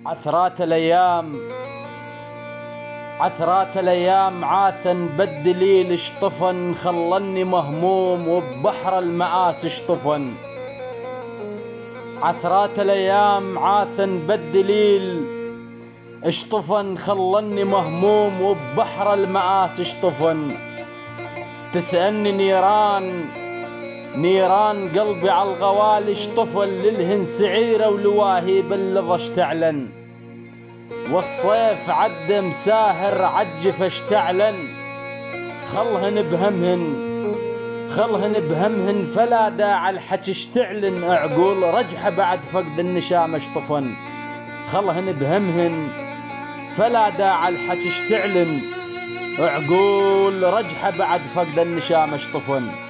عثرات الأيام عاثا بالدليل اشطفن، خلني مهموم وببحر المآسي اشطفن. عثرات الأيام عاثا بالدليل اشطفن، خلني مهموم وببحر المآسي اشطفن. تسألني نيران قلبي على الغوالي اشطفن، للهن سعيرة ولواهي باللظى اشتعلن. والصيف عد مساهر عجف اشتعلن، خلهن بهمهن فلا داعي الحكي اشتعلن. عقول رجحة بعد فقد النشام اشطفن، خلهن بهمهن فلا داعي الحكي اشتعلن. عقول رجحة بعد فقد النشام اشطفن.